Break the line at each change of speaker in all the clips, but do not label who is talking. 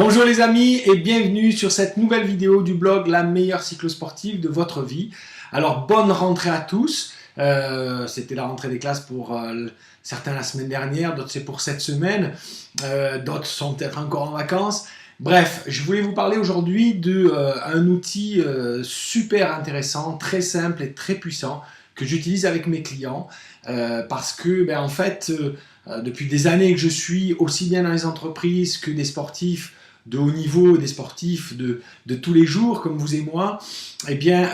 Bonjour les amis et bienvenue sur cette nouvelle vidéo du blog La meilleure cyclosportive de votre vie. Alors bonne rentrée à tous, c'était la rentrée des classes pour certains la semaine dernière, d'autres c'est pour cette semaine, d'autres sont peut-être encore en vacances. Bref, je voulais vous parler aujourd'hui d'un outil super intéressant, très simple et très puissant que j'utilise avec mes clients parce que en fait depuis des années que je suis aussi bien dans les entreprises que des sportifs de haut niveau, des sportifs de tous les jours comme vous et moi, eh bien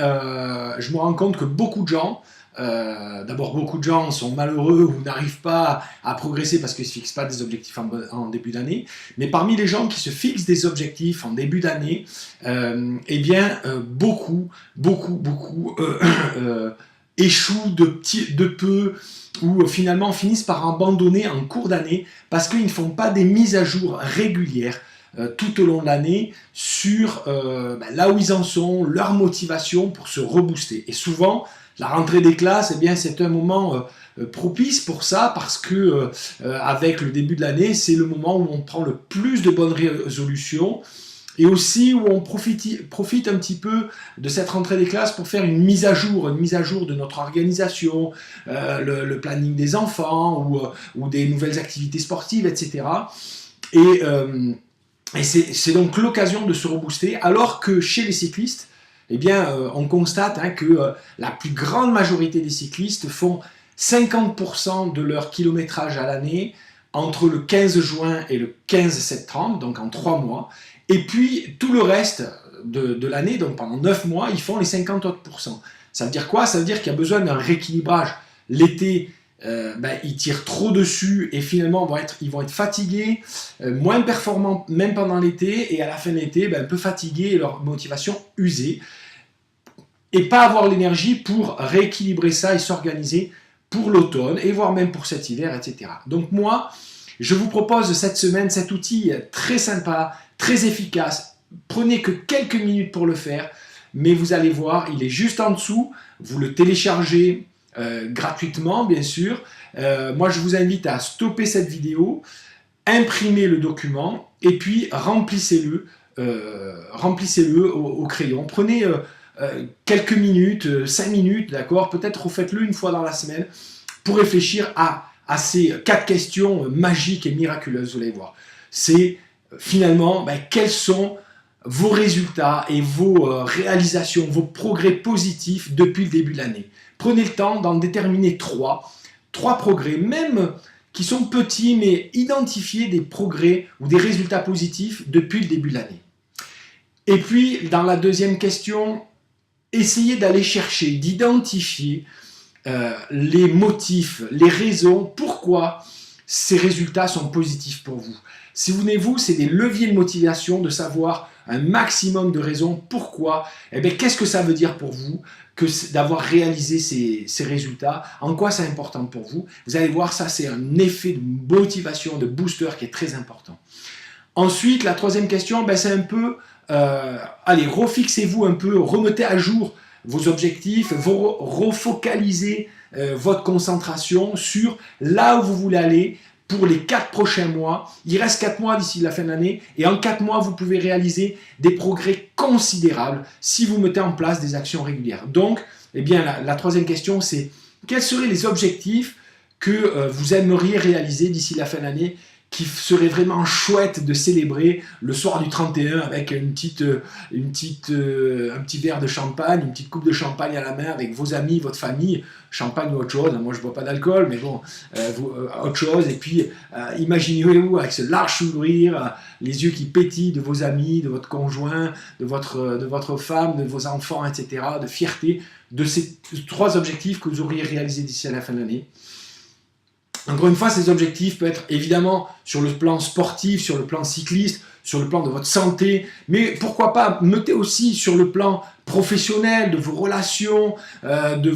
je me rends compte que beaucoup de gens, d'abord beaucoup de gens sont malheureux ou n'arrivent pas à progresser parce qu'ils ne se fixent pas des objectifs en début d'année, mais parmi les gens qui se fixent des objectifs en début d'année, eh bien beaucoup échouent de peu ou finalement finissent par abandonner en cours d'année parce qu'ils ne font pas des mises à jour régulières tout au long de l'année sur là où ils en sont, leur motivation pour se rebooster. Et souvent, la rentrée des classes, eh bien, c'est un moment propice pour ça parce que avec le début de l'année, c'est le moment où on prend le plus de bonnes résolutions et aussi où on profite un petit peu de cette rentrée des classes pour faire une mise à jour de notre organisation, le planning des enfants ou des nouvelles activités sportives, etc. Et c'est donc l'occasion de se rebooster, alors que chez les cyclistes, eh bien, on constate que la plus grande majorité des cyclistes font 50% de leur kilométrage à l'année entre le 15 juin et le 15 septembre, donc en 3 mois. Et puis, tout le reste de l'année, donc pendant 9 mois, ils font les 50 autres %. Ça veut dire quoi? Ça veut dire qu'il y a besoin d'un rééquilibrage. L'été, ils tirent trop dessus et finalement ils vont être fatigués, moins performants même pendant l'été, et à la fin de l'été, un peu fatigués et leur motivation usée. Et pas avoir l'énergie pour rééquilibrer ça et s'organiser pour l'automne et voire même pour cet hiver, etc. Donc moi, je vous propose cette semaine cet outil très sympa, très efficace. Prenez que quelques minutes pour le faire, mais vous allez voir, il est juste en dessous. Vous le téléchargez gratuitement, bien sûr. Moi, je vous invite à stopper cette vidéo, imprimer le document et puis remplissez-le au crayon. Prenez quelques minutes, 5 minutes, d'accord, peut-être refaites-le une fois dans la semaine pour réfléchir à ces 4 questions magiques et miraculeuses, vous allez voir. C'est finalement quels sont vos résultats et vos réalisations, vos progrès positifs depuis le début de l'année. Prenez le temps d'en déterminer 3 progrès, même qui sont petits, mais identifiez des progrès ou des résultats positifs depuis le début de l'année. Et puis, dans la deuxième question, essayez d'aller chercher, d'identifier les motifs, les raisons, pourquoi ces résultats sont positifs pour vous. Souvenez-vous, c'est des leviers de motivation de savoir un maximum de raisons pourquoi, qu'est-ce que ça veut dire pour vous que d'avoir réalisé ces résultats, en quoi c'est important pour vous. Vous allez voir, ça c'est un effet de motivation, de booster qui est très important. Ensuite, la troisième question, c'est un peu, allez, refixez-vous un peu, remettez à jour vos objectifs, refocalisez votre concentration sur là où vous voulez aller pour les 4 prochains mois. Il reste 4 mois d'ici la fin de l'année et en 4 mois, vous pouvez réaliser des progrès considérables si vous mettez en place des actions régulières. Donc, la troisième question, c'est quels seraient les objectifs que vous aimeriez réaliser d'ici la fin de l'année qui serait vraiment chouette de célébrer le soir du 31 avec un petit verre de champagne, une petite coupe de champagne à la main avec vos amis, votre famille, champagne ou autre chose. Moi, je ne bois pas d'alcool, mais bon, autre chose. Et puis, imaginez-vous avec ce large sourire, les yeux qui pétillent de vos amis, de votre conjoint, de votre femme, de vos enfants, etc., de fierté, de ces 3 objectifs que vous auriez réalisés d'ici à la fin de l'année. Encore une fois, ces objectifs peuvent être évidemment sur le plan sportif, sur le plan cycliste, sur le plan de votre santé, mais pourquoi pas noter aussi sur le plan professionnel, de vos relations, de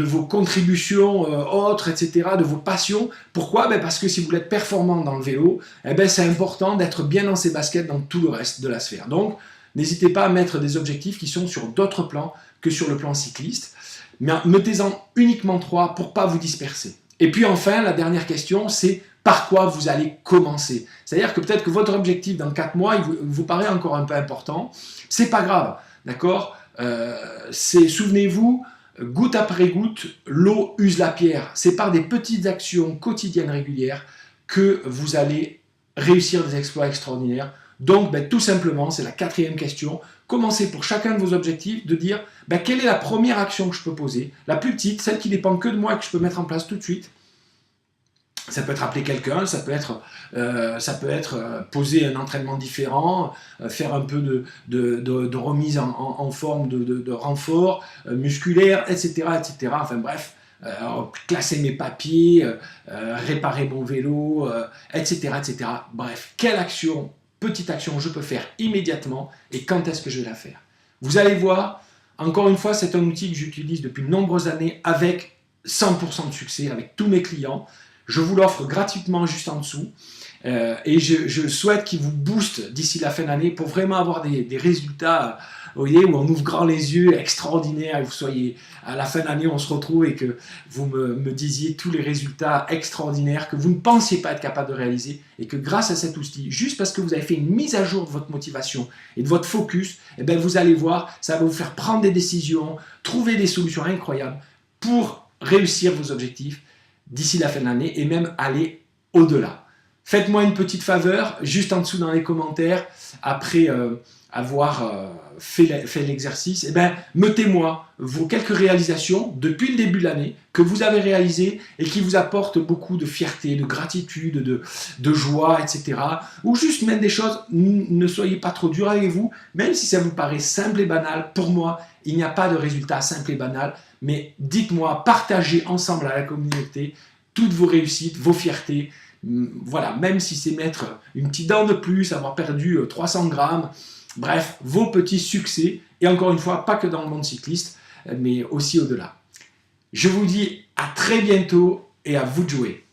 vos contributions autres, etc., de vos passions. Pourquoi? Parce que si vous êtes performant dans le vélo, c'est important d'être bien dans ses baskets dans tout le reste de la sphère. Donc, n'hésitez pas à mettre des objectifs qui sont sur d'autres plans que sur le plan cycliste. Mais mettez-en uniquement 3 pour ne pas vous disperser. Et puis enfin, la dernière question, c'est par quoi vous allez commencer. C'est-à-dire que peut-être que votre objectif dans 4 mois, il vous paraît encore un peu important. C'est pas grave, d'accord? Souvenez-vous, goutte après goutte, l'eau use la pierre. C'est par des petites actions quotidiennes régulières que vous allez réussir des exploits extraordinaires. Donc, tout simplement, c'est la 4e question. Commencez pour chacun de vos objectifs de dire quelle est la première action que je peux poser, la plus petite, celle qui dépend que de moi, que je peux mettre en place tout de suite. Ça peut être appeler quelqu'un, ça peut être poser un entraînement différent, faire un peu de remise en forme, de renfort musculaire, etc., etc. Enfin bref, classer mes papiers, réparer mon vélo, etc., etc. Bref, quelle action, petite action je peux faire immédiatement et quand est-ce que je vais la faire? Vous allez voir, encore une fois, c'est un outil que j'utilise depuis de nombreuses années avec 100% de succès avec tous mes clients. Je vous l'offre gratuitement juste en dessous et je souhaite qu'il vous booste d'ici la fin d'année pour vraiment avoir des résultats, vous voyez, où on ouvre grand les yeux, extraordinaires, et vous soyez, à la fin d'année, on se retrouve et que vous me disiez tous les résultats extraordinaires que vous ne pensiez pas être capable de réaliser et que grâce à cet outil, juste parce que vous avez fait une mise à jour de votre motivation et de votre focus, vous allez voir, ça va vous faire prendre des décisions, trouver des solutions incroyables pour réussir vos objectifs d'ici la fin de l'année et même aller au-delà. Faites-moi une petite faveur, juste en dessous dans les commentaires, après avoir fait l'exercice, mettez-moi vos quelques réalisations depuis le début de l'année que vous avez réalisées et qui vous apportent beaucoup de fierté, de gratitude, de joie, etc. Ou juste même des choses, ne soyez pas trop dur avec vous, même si ça vous paraît simple et banal, pour moi, il n'y a pas de résultat simple et banal, mais dites-moi, partagez ensemble à la communauté toutes vos réussites, vos fiertés. Voilà, même si c'est mettre une petite dent de plus, avoir perdu 300 grammes, bref, vos petits succès, et encore une fois, pas que dans le monde cycliste, mais aussi au-delà. Je vous dis à très bientôt et à vous de jouer.